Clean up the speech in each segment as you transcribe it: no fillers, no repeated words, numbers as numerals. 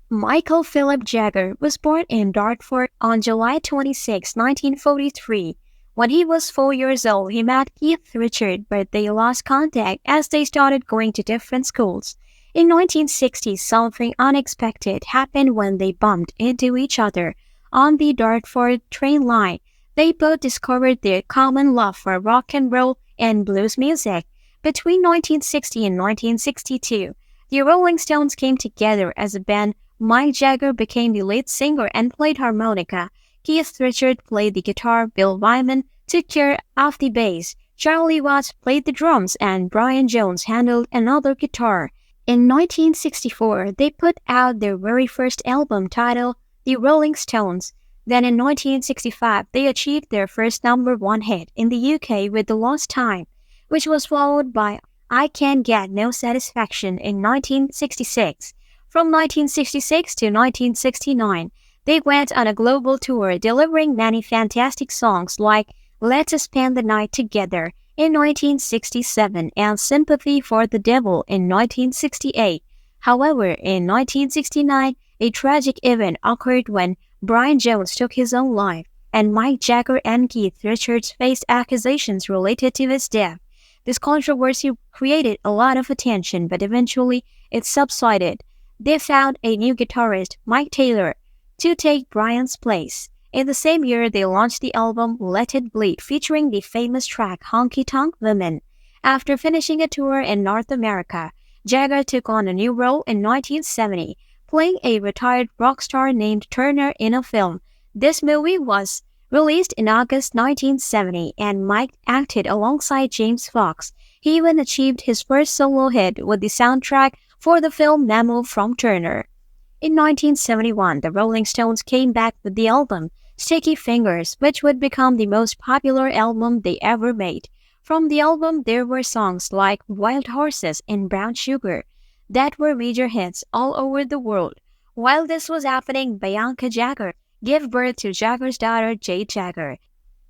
Michael Philip Jagger was born in Dartford on July 26, 1943. When he was 4 years old, he met Keith Richards, but they lost contact as they started going to different schools. In 1960, something unexpected happened when they bumped into each other on the Dartford train line. They both discovered their common love for rock and roll and blues music. Between 1960 and 1962, the Rolling Stones came together as a band. Mick Jagger became the lead singer and played harmonica. Keith Richards played the guitar, Bill Wyman took care of the bass, Charlie Watts played the drums, and Brian Jones handled another guitar. In 1964, they put out their very first album titled The Rolling Stones. Then in 1965, they achieved their first number 1 hit in the UK with The Lost Time, which was followed by I Can't Get No Satisfaction in 1966. From 1966 to 1969, they went on a global tour delivering many fantastic songs like Let Us Spend the Night Together in 1967 and Sympathy for the Devil in 1968. However, in 1969, a tragic event occurred when Brian Jones took his own life, and Mick Jagger and Keith Richards faced accusations related to his death. This controversy created a lot of attention, but eventually it subsided. They found a new guitarist, Mike Taylor, to take Brian's place. In the same year, they launched the album Let It Bleed, featuring the famous track Honky Tonk Women. After finishing a tour in North America, Jagger took on a new role in 1970, playing a retired rock star named Turner in a film. This movie was released in August 1970, and Mike acted alongside James Fox. He even achieved his first solo hit with the soundtrack for the film Memo from Turner. In 1971, the Rolling Stones came back with the album Sticky Fingers, which would become the most popular album they ever made. From the album, there were songs like Wild Horses and Brown Sugar that were major hits all over the world. While this was happening, Bianca Jagger gave birth to Jagger's daughter, Jade Jagger.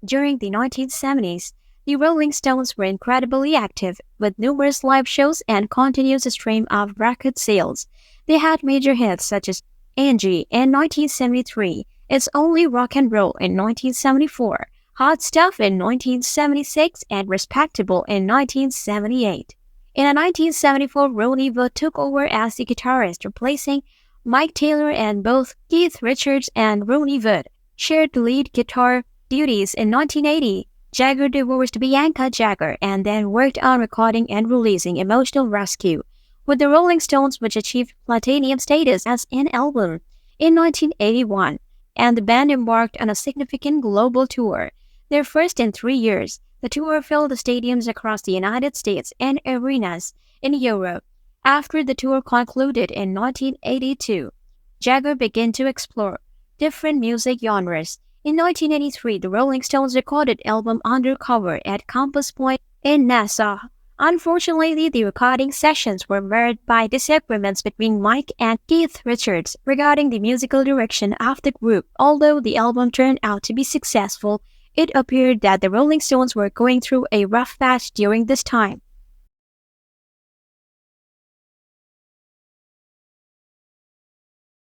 During the 1970s, the Rolling Stones were incredibly active, with numerous live shows and continuous stream of record sales. They had major hits such as Angie in 1973, It's Only Rock and Roll in 1974, Hot Stuff in 1976, and Respectable in 1978. In 1974, Ronnie Wood took over as the guitarist, replacing Mike Taylor, and both Keith Richards and Ronnie Wood shared the lead guitar duties. In 1980, Jagger divorced Bianca Jagger and then worked on recording and releasing Emotional Rescue with the Rolling Stones, which achieved platinum status as an album in 1981, and the band embarked on a significant global tour, their first in 3 years. The tour filled the stadiums across the United States and arenas in Europe. After the tour concluded in 1982, Jagger began to explore different music genres. In 1983, the Rolling Stones recorded album Undercover at Compass Point in Nassau. Unfortunately, the recording sessions were marred by disagreements between Mike and Keith Richards regarding the musical direction of the group. Although the album turned out to be successful, it appeared that the Rolling Stones were going through a rough patch during this time.